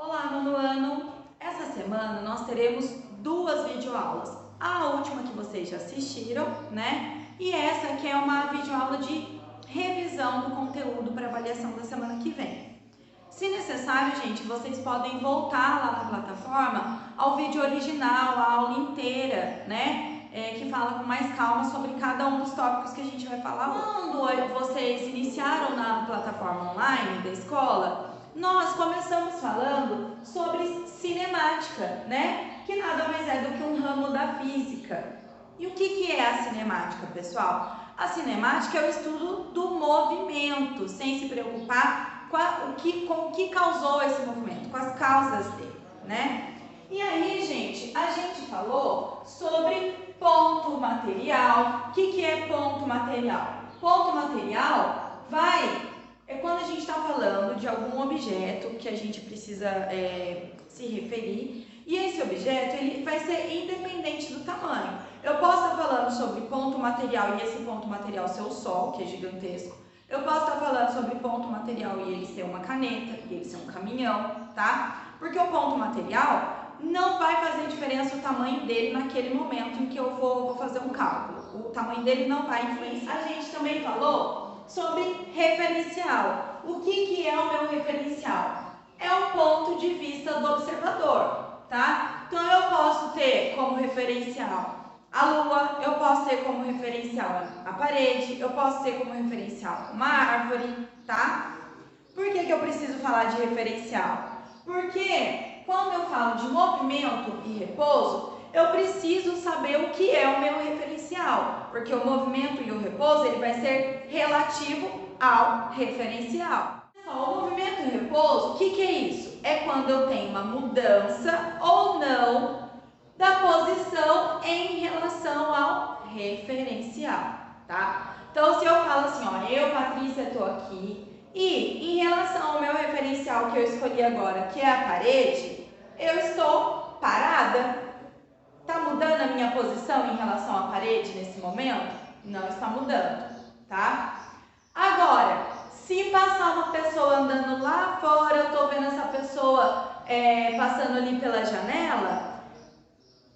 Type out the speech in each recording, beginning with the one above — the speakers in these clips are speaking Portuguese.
Olá, nono ano! Essa semana nós teremos duas videoaulas. A última que vocês já assistiram, né? E essa que é uma videoaula de revisão do conteúdo para avaliação da semana que vem. Se necessário, gente, vocês podem voltar lá na plataforma ao vídeo original, a aula inteira, né? Que fala com mais calma sobre cada um dos tópicos que a gente vai falar hoje. Quando vocês iniciaram na plataforma online da escola, nós começamos falando sobre cinemática, né? Que nada mais é do que um ramo da física. E o que é a cinemática, pessoal? A cinemática é o estudo do movimento, sem se preocupar com o que causou esse movimento, com as causas dele, né? E aí, gente, a gente falou sobre ponto material. O que é ponto material? Ponto material é quando a gente está falando de algum objeto que a gente precisa se referir, e esse objeto ele vai ser independente do tamanho. Eu posso estar falando sobre ponto material e esse ponto material ser o Sol, que é gigantesco. Eu posso estar falando sobre ponto material e ele ser uma caneta, e ele ser um caminhão, tá? Porque o ponto material não vai fazer diferença o tamanho dele naquele momento em que eu vou fazer um cálculo. O tamanho dele não vai influenciar. A gente também falou sobre referencial. O que é o meu referencial? É o ponto de vista do observador, tá? Então eu posso ter como referencial a lua, eu posso ter como referencial a parede, eu posso ter como referencial uma árvore, tá? Por que eu preciso falar de referencial? Porque quando eu falo de movimento e repouso, eu preciso saber o que é o meu referencial, porque o movimento e o repouso ele vai ser relativo ao referencial. O movimento e repouso, o que é isso? É quando eu tenho uma mudança ou não da posição em relação ao referencial, tá? Então, se eu falo assim, ó, eu, Patrícia, estou aqui e em relação ao meu referencial que eu escolhi agora, que é a parede, eu estou parada. Está mudando a minha posição em relação à parede nesse momento? Não está mudando, tá? Agora, se passar uma pessoa andando lá fora, eu estou vendo essa pessoa passando ali pela janela,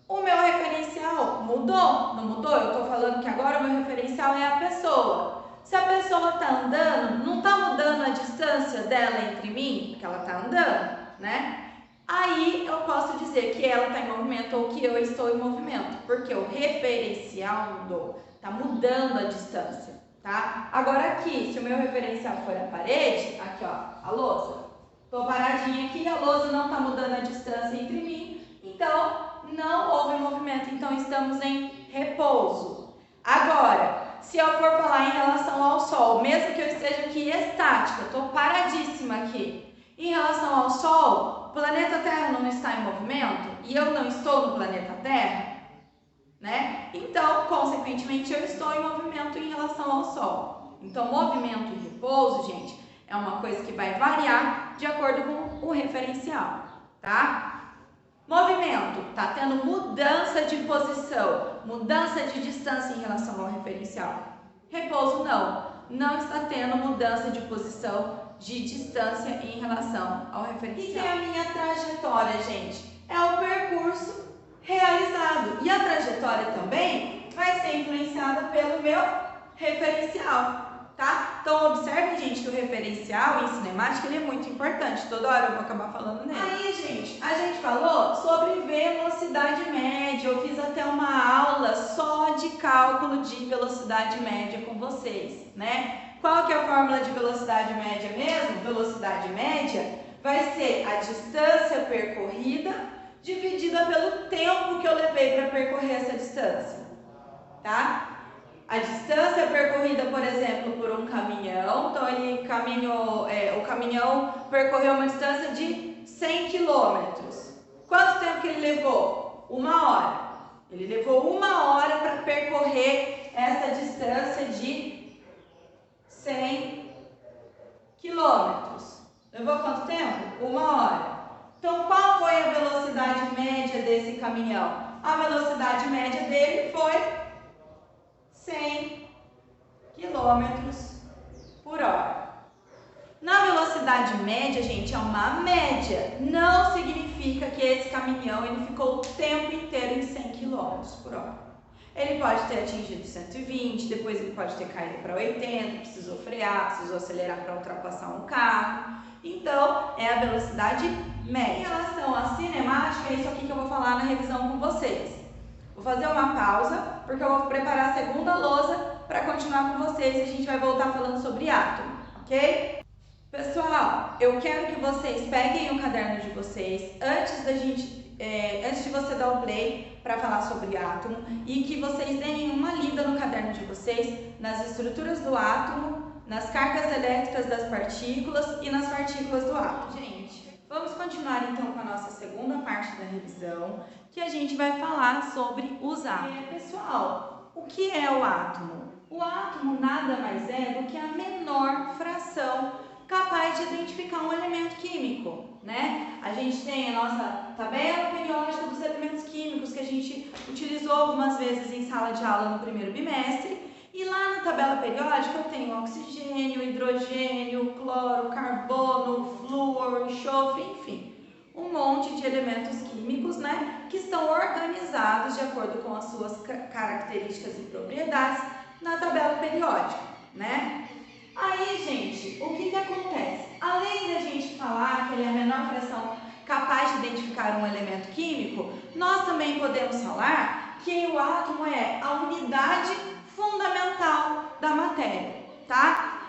o meu referencial mudou? Não mudou? Eu estou falando que agora o meu referencial é a pessoa. Se a pessoa está andando, não está mudando a distância dela entre mim, porque ela está andando, né? Aí eu posso dizer que ela está em movimento ou que eu estou em movimento, porque o referencial mudou, está mudando a distância, tá? Agora aqui, se o meu referencial for a parede, aqui ó, a lousa, estou paradinha aqui, a lousa não está mudando a distância entre mim, então não houve movimento, então estamos em repouso. Agora, se eu for falar em relação ao Sol, mesmo que eu esteja aqui estática, estou paradíssima aqui, em relação ao Sol, o planeta Terra não está em movimento e eu não estou no planeta Terra, né? Então, consequentemente, eu estou em movimento em relação ao Sol. Então, movimento e repouso, gente, é uma coisa que vai variar de acordo com o referencial, tá? Movimento, está tendo mudança de posição, mudança de distância em relação ao referencial. Repouso, não está tendo mudança de posição, de distância em relação ao referencial. E a minha trajetória, gente? É o percurso realizado. E a trajetória também vai ser influenciada pelo meu referencial. Tá? Então, observe, gente, que o referencial em cinemática ele é muito importante. Toda hora eu vou acabar falando nele. Aí, gente, a gente falou sobre velocidade média. Eu fiz até uma aula só de cálculo de velocidade média com vocês, né? Qual que é a fórmula de velocidade média mesmo? Velocidade média vai ser a distância percorrida dividida pelo tempo que eu levei para percorrer essa distância, tá? A distância percorrida, por exemplo, por um caminhão, então ele caminhou, o caminhão percorreu uma distância de 100 quilômetros. Quanto tempo que ele levou? 1 hora. Ele levou 1 hora para percorrer essa distância de 100 quilômetros. Levou quanto tempo? 1 hora. Então, qual foi a velocidade média desse caminhão? A velocidade média dele foi 100 km por hora. Na velocidade velocidade média, gente, é uma média. Não significa que esse caminhão ele ficou o tempo inteiro em 100 km por hora. Ele pode ter atingido 120, depois ele pode ter caído para 80, precisou frear, precisou acelerar para ultrapassar um carro. Então, é a velocidade média. Em relação à cinemática, é isso aqui que eu vou falar na revisão com vocês. Vou fazer uma pausa, porque eu vou preparar a segunda lousa para continuar com vocês e a gente vai voltar falando sobre átomo, ok? Pessoal, eu quero que vocês peguem o caderno de vocês antes de você dar o play para falar sobre átomo e que vocês deem uma lida no caderno de vocês nas estruturas do átomo, nas cargas elétricas das partículas e nas partículas do átomo. Gente, vamos continuar então com a nossa segunda parte da revisão, que a gente vai falar sobre os átomos. Pessoal, o que é o átomo? O átomo nada mais é do que a menor fração capaz de identificar um elemento químico, né? A gente tem a nossa tabela periódica dos elementos químicos que a gente utilizou algumas vezes em sala de aula no primeiro bimestre. E lá na tabela periódica eu tenho oxigênio, hidrogênio, cloro, carbono, flúor, enxofre, enfim, um monte de elementos químicos, né, que estão organizados de acordo com as suas características e propriedades na tabela periódica, né? Aí, gente, o que acontece? Além da gente falar que ele é a menor fração capaz de identificar um elemento químico, nós também podemos falar que o átomo é a unidade fundamental da matéria, tá?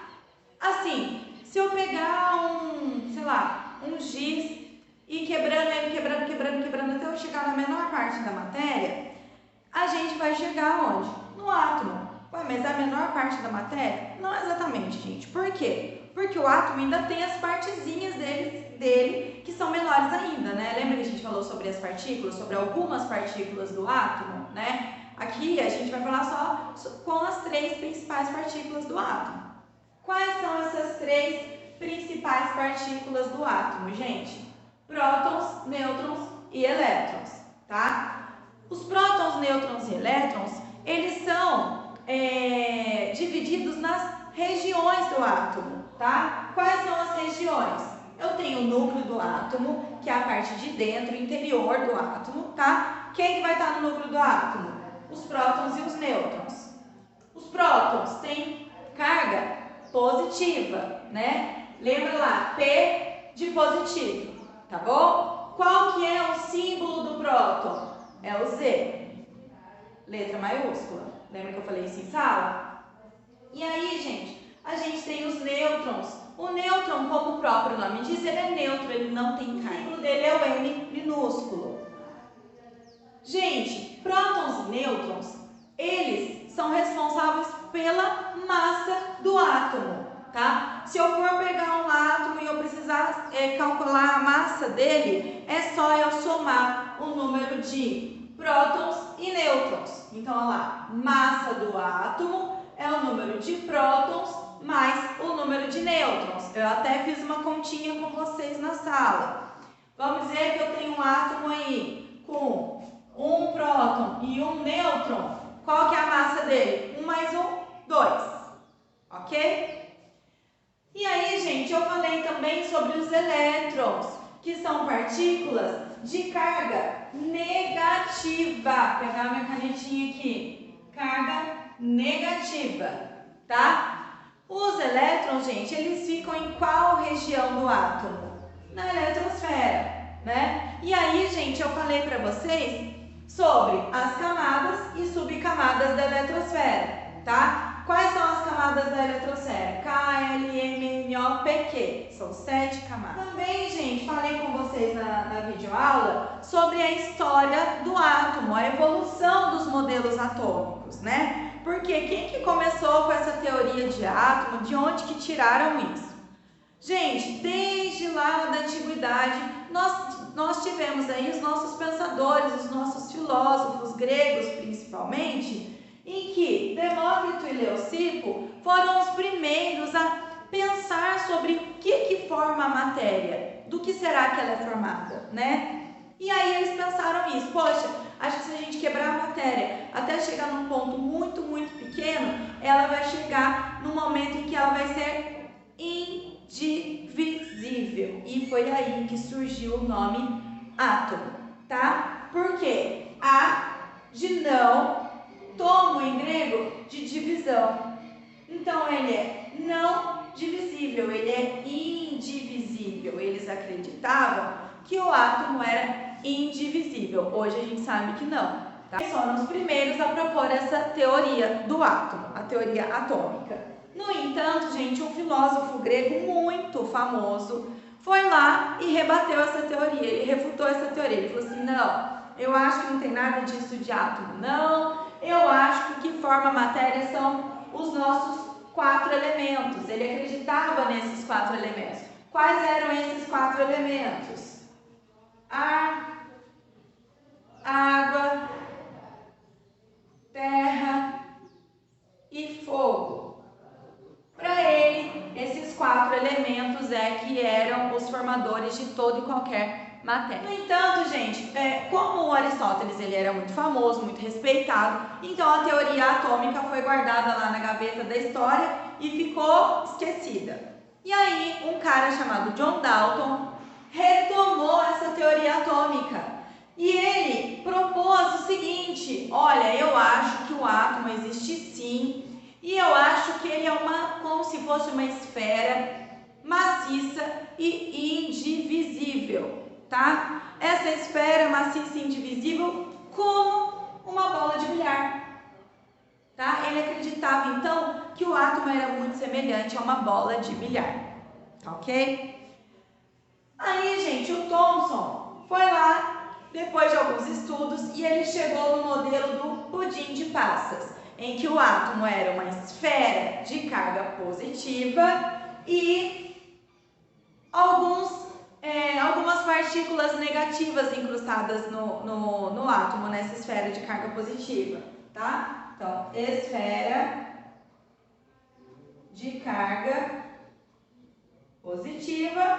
Assim, se eu pegar um giz e quebrando até eu chegar na menor parte da matéria, a gente vai chegar onde? No átomo. Ué, mas a menor parte da matéria? Não exatamente, gente. Por quê? Porque o átomo ainda tem as partezinhas dele que são menores ainda, né? Lembra que a gente falou sobre as partículas, sobre algumas partículas do átomo, né? Aqui a gente vai falar só com as 3 principais partículas do átomo. Quais são essas 3 principais partículas do átomo, gente? Prótons, nêutrons e elétrons, tá? Os prótons, nêutrons e elétrons, eles são divididos nas regiões do átomo, tá? Quais são as regiões? Eu tenho o núcleo do átomo, que é a parte de dentro, interior do átomo, tá? Quem que vai estar no núcleo do átomo? Os prótons e os nêutrons. Os prótons têm carga positiva, né? Lembra lá, P de positivo, tá bom? Qual que é o símbolo do próton? É o Z, letra maiúscula. Lembra que eu falei isso em sala? E aí, gente, a gente tem os nêutrons. O nêutron, como o próprio nome diz, ele é neutro, ele não tem carga. O símbolo dele é o N minúsculo. Gente, prótons e nêutrons, eles são responsáveis pela massa do átomo, tá? Se eu for pegar um átomo e eu precisar calcular a massa dele, é só eu somar o número de prótons e nêutrons. Então, olha lá, massa do átomo é o número de prótons mais o número de nêutrons. Eu até fiz uma continha com vocês na sala. Vamos dizer que eu tenho um átomo aí com um próton e um nêutron. Qual que é a massa dele? 1 mais 1, 2. Ok? E aí, gente, eu falei também sobre os elétrons, que são partículas de carga negativa. Vou pegar minha canetinha aqui. Carga negativa, tá? Os elétrons, gente, eles ficam em qual região do átomo? Na eletrosfera, né? E aí, gente, eu falei para vocês sobre as camadas e subcamadas da eletrosfera, tá? Quais são as camadas da eletrosfera? K, L, M, N, O, P, Q. São 7 camadas. Também, gente, falei com vocês na videoaula sobre a história do átomo, a evolução dos modelos atômicos, né? Porque quem que começou com essa teoria de átomo? De onde que tiraram isso? Gente, desde lá da antiguidade, nós tivemos aí os nossos pensadores, os nossos filósofos gregos principalmente, em que Demócrito e Leucipo foram os primeiros a pensar sobre o que forma a matéria, do que será que ela é formada, né? E aí eles pensaram isso, poxa, acho que se a gente quebrar a matéria até chegar num ponto muito, muito pequeno, ela vai chegar num momento em que ela vai ser indivisível. foi aí que surgiu o nome átomo, tá? Por quê? A de não, tomo em grego de divisão. Então ele é não divisível, ele é indivisível. Eles acreditavam que o átomo era indivisível. Hoje a gente sabe que não. Tá? Eles foram os primeiros a propor essa teoria do átomo, a teoria atômica. No entanto, gente, um filósofo grego muito famoso foi lá e rebateu essa teoria, ele refutou essa teoria. Ele falou assim, não, eu acho que não tem nada disso de átomo, não. Eu acho que o que forma a matéria são os nossos 4 elementos. Ele acreditava nesses 4 elementos. Quais eram esses 4 elementos? Ar, água, terra e fogo. Para ele, esses 4 elementos que eram os formadores de toda e qualquer matéria. No entanto, gente, como o Aristóteles ele era muito famoso, muito respeitado, então a teoria atômica foi guardada lá na gaveta da história e ficou esquecida. E aí, um cara chamado John Dalton retomou essa teoria atômica. E ele propôs o seguinte, olha, eu acho que o átomo existe sim, e eu acho que ele é como se fosse uma esfera maciça e indivisível, tá? Essa esfera maciça e indivisível como uma bola de bilhar, tá? Ele acreditava, então, que o átomo era muito semelhante a uma bola de bilhar, tá ok? Aí, gente, o Thomson foi lá, depois de alguns estudos, e ele chegou no modelo do pudim de passas, em que o átomo era uma esfera de carga positiva e algumas partículas negativas incrustadas no átomo, nessa esfera de carga positiva, tá? Então, esfera de carga positiva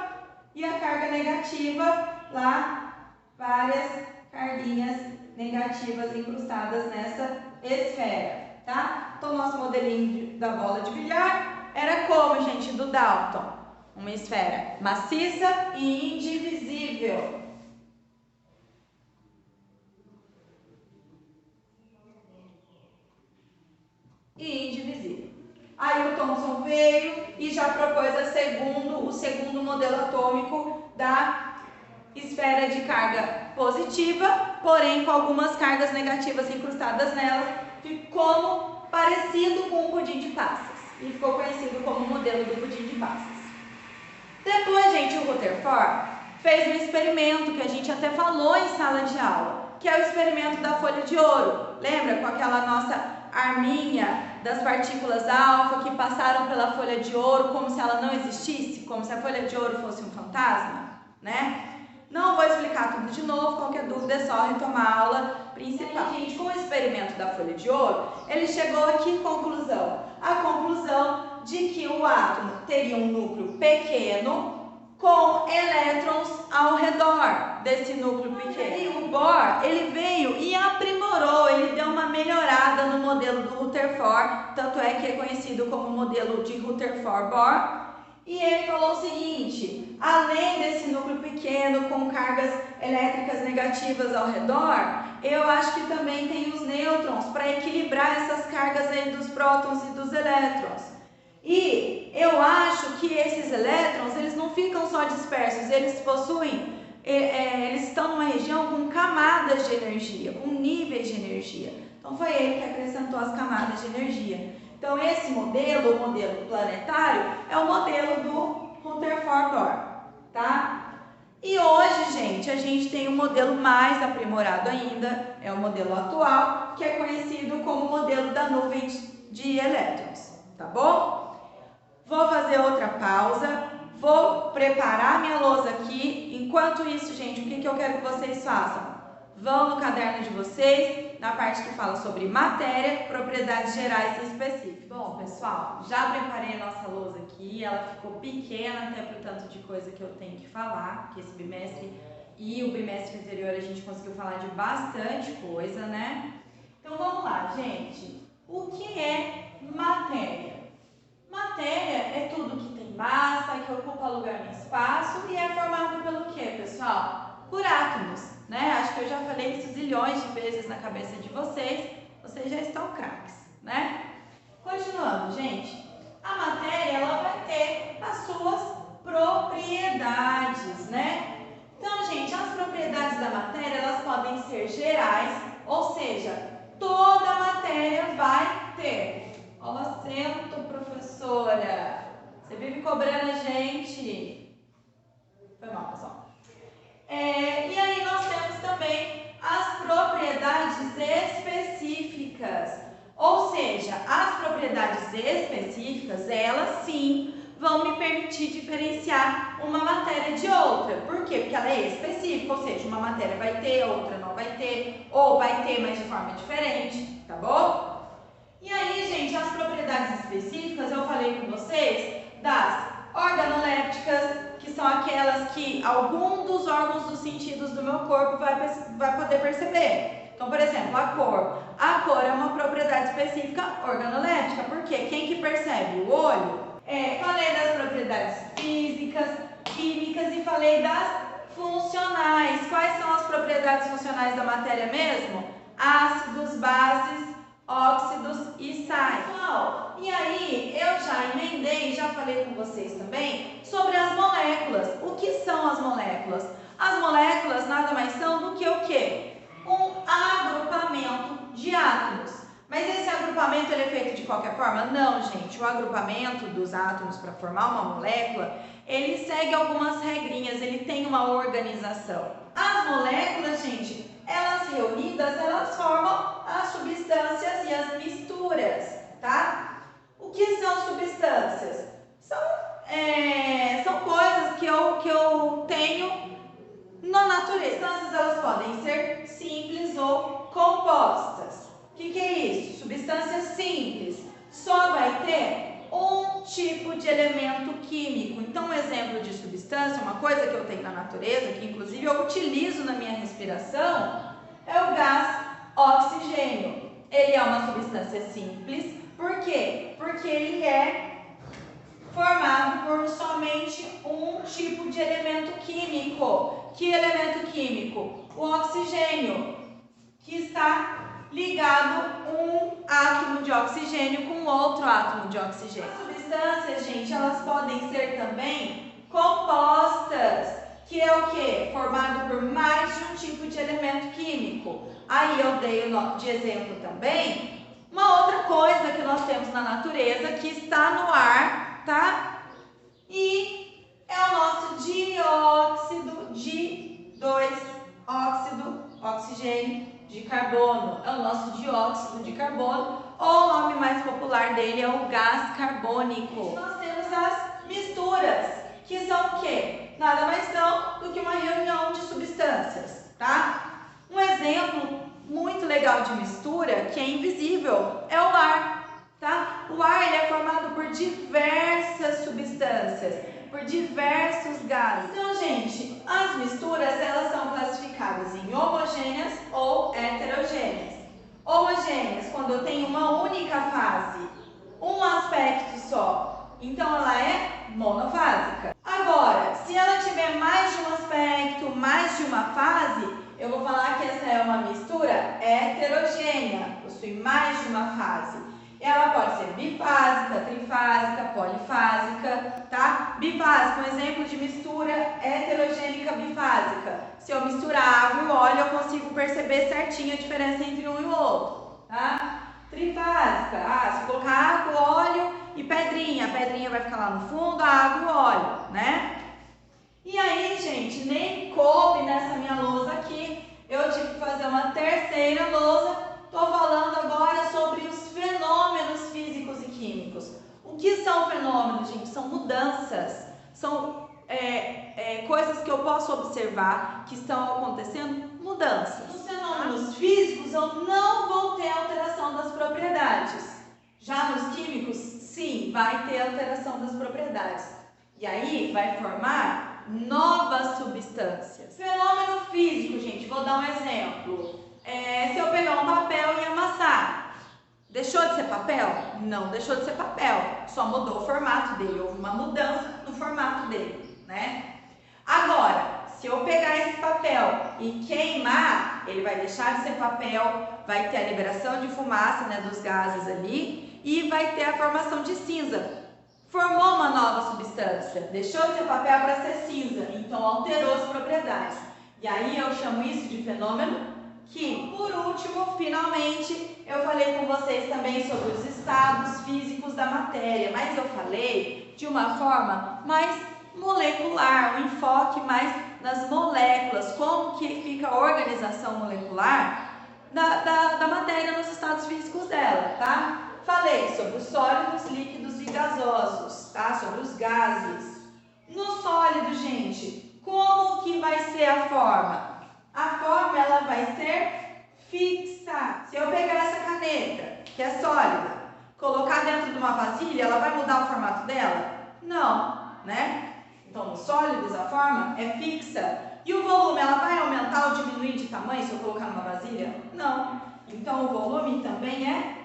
e a carga negativa, lá, várias carguinhas negativas incrustadas nessa esfera. Tá? Então, o nosso modelinho da bola de bilhar era como, gente, do Dalton? Uma esfera maciça e indivisível. Aí o Thomson veio e já propôs o segundo modelo atômico da esfera de carga positiva, porém com algumas cargas negativas incrustadas nela, como parecido com o pudim de passas, e ficou conhecido como o modelo do pudim de passas. Depois, gente, o Rutherford fez um experimento que a gente até falou em sala de aula, que é o experimento da folha de ouro. Lembra? Com aquela nossa arminha das partículas alfa que passaram pela folha de ouro como se ela não existisse, como se a folha de ouro fosse um fantasma, né? Não vou explicar tudo de novo, qualquer dúvida é só retomar a aula principal. E, gente, com o experimento da folha de ouro, ele chegou a que conclusão? A conclusão de que o átomo teria um núcleo pequeno com elétrons ao redor desse núcleo pequeno. E o Bohr, ele veio e aprimorou, ele deu uma melhorada no modelo do Rutherford, tanto é que é conhecido como modelo de Rutherford-Bohr. E ele falou o seguinte, além desse núcleo pequeno com cargas elétricas negativas ao redor, eu acho que também tem os nêutrons para equilibrar essas cargas aí dos prótons e dos elétrons. E eu acho que esses elétrons, eles não ficam só dispersos, eles possuem, eles estão numa região com camadas de energia, com níveis de energia. Então foi ele que acrescentou as camadas de energia. Então esse modelo, o modelo planetário, é o modelo do Rutherford-Bohr, tá? E hoje, gente, a gente tem um modelo mais aprimorado ainda, é o modelo atual, que é conhecido como modelo da nuvem de elétrons, tá bom? Vou fazer outra pausa, vou preparar minha lousa aqui. Enquanto isso, gente, o que eu quero que vocês façam? Vão no caderno de vocês, na parte que fala sobre matéria, propriedades gerais e específicas. Bom, pessoal, já preparei a nossa lousa aqui, ela ficou pequena até pro tanto de coisa que eu tenho que falar, que esse bimestre e o bimestre anterior a gente conseguiu falar de bastante coisa, né? Então vamos lá, gente. O que é matéria? Matéria é tudo que tem massa, que ocupa lugar no espaço e é formado pelo quê, pessoal? Por átomos, né? Acho que eu já falei isso zilhões de vezes na cabeça de vocês já estão craques, né? Continuando, gente. A matéria, ela vai ter as suas propriedades, né? Então, gente, as propriedades da matéria, elas podem ser gerais, ou seja, toda a matéria vai ter. Ó, acento, professora. Você vive cobrando a gente. Foi mal, pessoal. E aí nós temos também as propriedades específicas. Ou seja, as propriedades específicas, elas sim vão me permitir diferenciar uma matéria de outra. Por quê? Porque ela é específica, ou seja, uma matéria vai ter, outra não vai ter, ou vai ter, mas de forma diferente, tá bom? E aí, gente, as propriedades específicas, eu falei com vocês das organolépticas, que são aquelas que algum dos órgãos dos sentidos do meu corpo vai poder perceber. Então, por exemplo, a cor. A cor é uma propriedade específica organoléptica. Por quê? Quem que percebe? O olho. Falei das propriedades físicas, químicas e falei das funcionais. Quais são as propriedades funcionais da matéria mesmo? Ácidos, bases, óxidos e sais. Pessoal, e aí eu já emendei, já falei com vocês também sobre as moléculas. O que são as moléculas? As moléculas nada mais são do que o quê? Um agrupamento de átomos. Mas esse agrupamento ele é feito de qualquer forma? Não, gente. O agrupamento dos átomos para formar uma molécula, ele segue algumas regrinhas, ele tem uma organização. As moléculas, gente, elas reunidas, elas formam as substâncias e as misturas, tá? O que são substâncias? São coisas que eu tenho na natureza. Substâncias, elas podem ser simples ou compostas. O que é isso? Substância simples só vai ter um tipo de elemento químico. Então, um exemplo de substância, uma coisa que eu tenho na natureza, que inclusive eu utilizo na minha respiração, é o gás oxigênio. Ele é uma substância simples. Por quê? Porque ele é formado por somente um tipo de elemento químico. Que elemento químico? O oxigênio, que está ligado um átomo de oxigênio com outro átomo de oxigênio. As substâncias, gente, elas podem ser também compostas, que é o quê? Formado por mais de um tipo de elemento químico. Aí eu dei de exemplo também uma outra coisa que nós temos na natureza que está no ar, tá? E é o nosso dióxido de 2 oxigênio de carbono. É o nosso dióxido de carbono, ou o nome mais popular dele é o gás carbônico. Nós temos as misturas, que são o quê? Nada mais são do que uma reunião de substâncias, tá? Um exemplo muito legal de mistura, que é invisível, é o ar, tá? O ar ele é formado por diversas substâncias, por diversos gases. Então, gente, as misturas, elas são classificadas em homogêneas ou heterogêneas. Homogêneas, quando eu tenho uma única fase, um aspecto só, então ela é monofásica. Agora, se ela tiver mais de um aspecto, mais de uma fase, eu vou falar que essa é uma mistura heterogênea, possui mais de uma fase. Ela pode ser bifásica, trifásica, polifásica, tá? Bifásica, um exemplo de mistura heterogênica bifásica. Se eu misturar água e óleo, eu consigo perceber certinho a diferença entre um e o outro, tá? Trifásica, se eu colocar água, óleo e pedrinha, a pedrinha vai ficar lá no fundo, a água e o óleo, né? E aí, gente, nem coube nessa minha lousa aqui, eu tive que fazer uma terceira lousa. Estou falando agora sobre os fenômenos físicos e químicos. O que são fenômenos, gente? São mudanças, são coisas que eu posso observar que estão acontecendo, mudanças. Nos fenômenos físicos, eu não vou ter alteração das propriedades. Já nos químicos, sim, vai ter alteração das propriedades. E aí, vai formar novas substâncias. Fenômeno físico, gente, vou dar um exemplo. Se eu pegar um papel e amassar, Deixou de ser papel? Não deixou de ser papel, só mudou o formato dele, houve uma mudança no formato dele, né? Agora, se eu pegar esse papel e queimar, ele vai deixar de ser papel, vai ter a liberação de fumaça, né, dos gases ali e vai ter a formação de cinza. Formou uma nova substância, deixou de ser papel para ser cinza, então alterou as propriedades. E aí eu chamo isso de fenômeno químico. Por último, finalmente, eu falei com vocês também sobre os estados físicos da matéria, mas eu falei de uma forma mais molecular, um enfoque mais nas moléculas, como que fica a organização molecular da matéria nos estados físicos dela, tá? Falei sobre os sólidos, líquidos e gasosos, tá? Sobre os gases. No sólido, gente, como que vai ser a forma? A forma, ela vai ser fixa. Se eu pegar essa caneta, que é sólida, colocar dentro de uma vasilha, ela vai mudar o formato dela? Não, né? Então, nos sólidos, a forma é fixa. E o volume, ela vai aumentar ou diminuir de tamanho se eu colocar numa vasilha? Não. Então, o volume também é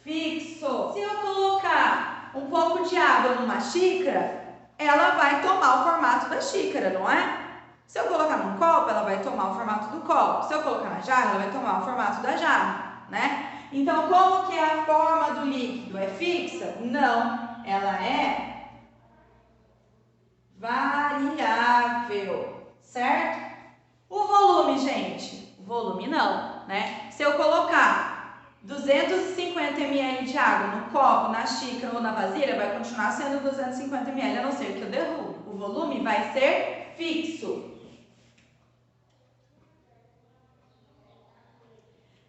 fixo. Se eu colocar um pouco de água numa xícara, ela vai tomar o formato da xícara, não é? Se eu colocar num copo, ela vai tomar o formato do copo. Se eu colocar na jarra, ela vai tomar o formato da jarra, né? Então, como que é a forma do líquido? É fixa? Não, ela é variável, certo? O volume, gente, o volume não, né? Se eu colocar 250 ml de água no copo, na xícara ou na vasilha, vai continuar sendo 250 ml, a não ser que eu derrube. O volume vai ser fixo.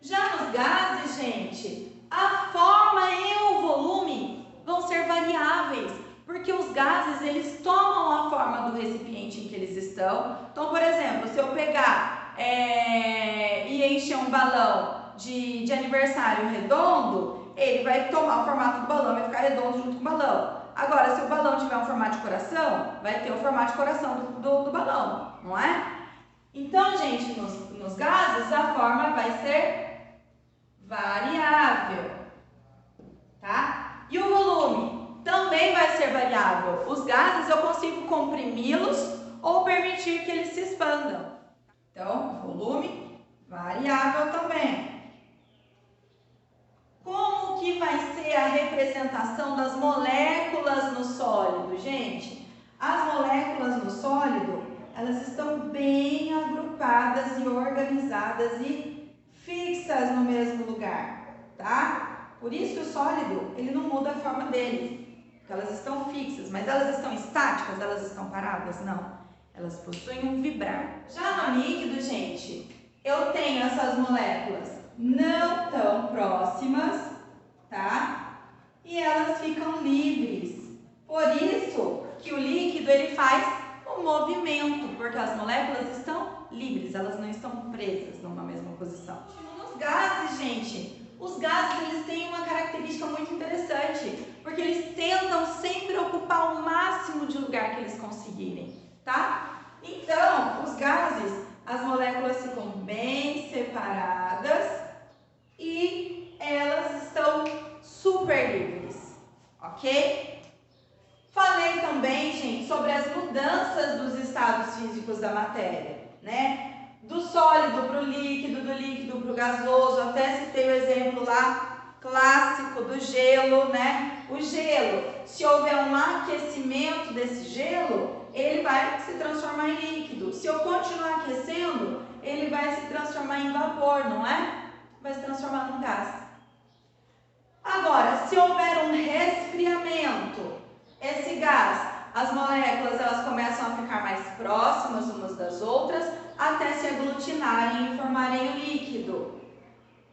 Já nos gases, gente, a forma e o volume vão ser variáveis, porque os gases, eles tomam a forma do recipiente em que eles estão. Então, por exemplo, se eu pegar e encher um balão de aniversário redondo, ele vai tomar o formato do balão, vai ficar redondo junto com o balão. Agora, se o balão tiver um formato de coração, vai ter o formato de coração do balão, não é? Então, gente, nos gases, a forma vai ser variável, tá? E o volume também vai ser variável. Os gases eu consigo comprimi-los ou permitir que eles se expandam. Então, volume variável também. Como que vai ser a representação das moléculas no sólido, gente? As moléculas no sólido, elas estão bem agrupadas e organizadas e fixas no mesmo lugar, tá? Por isso que o sólido, ele não muda a forma dele, porque elas estão fixas, mas elas estão estáticas, elas estão paradas? Não, elas possuem um vibrar. Já no líquido, gente, eu tenho essas moléculas não tão próximas, tá? E elas ficam livres. Por isso que o líquido, ele faz um movimento, porque as moléculas estão livres, elas não estão presas numa mesma posição. Nos gases, gente, os gases, eles têm uma característica muito interessante, porque eles tentam sempre ocupar o máximo de lugar que eles conseguirem, tá? Então, os gases, as moléculas ficam bem separadas e elas estão super livres, ok? Falei também, gente, sobre as mudanças dos estados físicos da matéria, né? Do sólido para o líquido, do líquido para o gasoso, até citei o exemplo lá clássico do gelo, né? O gelo, se houver um aquecimento desse gelo, ele vai se transformar em líquido. Se eu continuar aquecendo, ele vai se transformar em vapor, não é? Vai se transformar num gás. Agora, se houver um resfriamento, esse gás, as moléculas, elas começam a ficar mais próximas umas das outras, até se aglutinarem e formarem o líquido.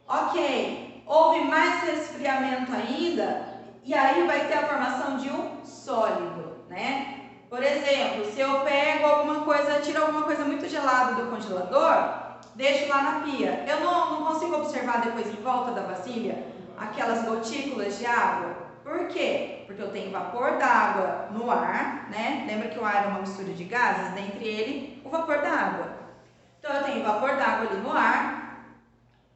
Ok, houve mais resfriamento ainda, e aí vai ter a formação de um sólido, né? Por exemplo, se eu pego alguma coisa, tiro alguma coisa muito gelada do congelador, deixo lá na pia, eu não consigo observar depois em volta da vasilha aquelas gotículas de água. Por quê? Porque eu tenho vapor d'água no ar, né? Lembra que o ar é uma mistura de gases, dentre ele o vapor d'água. Então eu tenho vapor d'água ali no ar,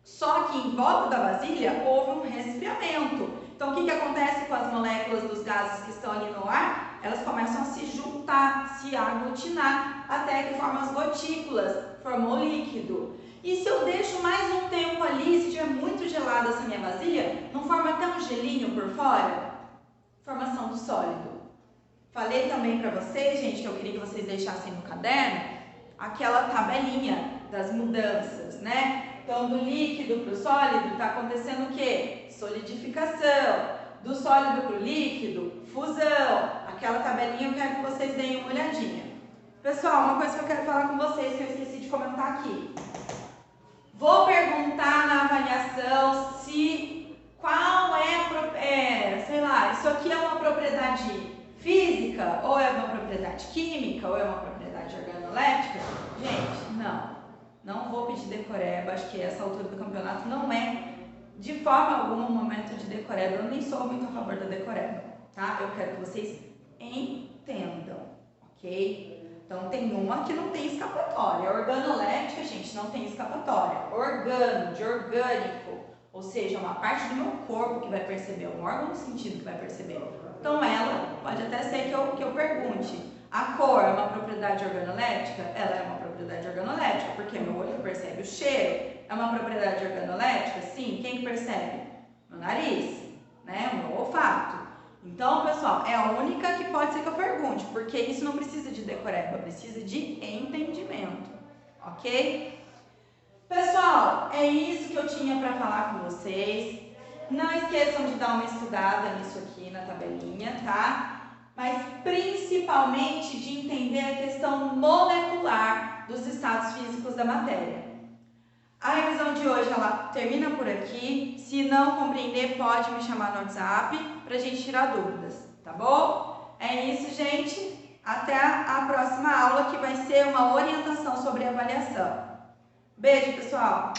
Só que em volta da vasilha houve um resfriamento. Então, o que acontece com as moléculas dos gases que estão ali no ar? Elas começam a se juntar, se aglutinar, até que formam as gotículas, formou o líquido. E se eu deixo mais um tempo ali, se estiver muito gelada essa minha vasilha, não forma até um gelinho por fora? Formação do sólido. Falei também para vocês, gente, que eu queria que vocês deixassem no caderno aquela tabelinha das mudanças, né? Então, do líquido para o sólido está acontecendo o quê? Solidificação. Do sólido para o líquido, fusão. Aquela tabelinha eu quero que vocês deem uma olhadinha. Pessoal, uma coisa que eu quero falar com vocês que eu esqueci de comentar aqui. Vou perguntar na avaliação se qual sei lá, isso aqui é uma propriedade física, ou é uma propriedade química, ou é uma propriedade organolética. Gente, não vou pedir decoreba, acho que essa altura do campeonato não é de forma alguma um momento de decoreba, eu nem sou muito a favor da decoreba, tá? Eu quero que vocês entendam, ok? Então, tem uma que não tem escapatória. Organolética, gente, não tem escapatória. Organo, de orgânico, ou seja, uma parte do meu corpo que vai perceber, um órgão do sentido que vai perceber. Então, ela pode até ser que eu pergunte, a cor é uma propriedade organolética? Ela é uma propriedade organolética, porque meu olho percebe o cheiro. É uma propriedade organolética? Sim. Quem percebe? Meu nariz, né? O meu olfato. Então, pessoal, é a única que pode ser que eu pergunte, porque isso não precisa de decoreba, precisa de entendimento, ok? Pessoal, é isso que eu tinha para falar com vocês. Não esqueçam de dar uma estudada nisso aqui na tabelinha, tá? Mas principalmente de entender a questão molecular dos estados físicos da matéria. A revisão de hoje ela termina por aqui. Se não compreender, pode me chamar no WhatsApp para a gente tirar dúvidas, tá bom? É isso, gente. Até a próxima aula, que vai ser uma orientação sobre avaliação. Beijo, pessoal!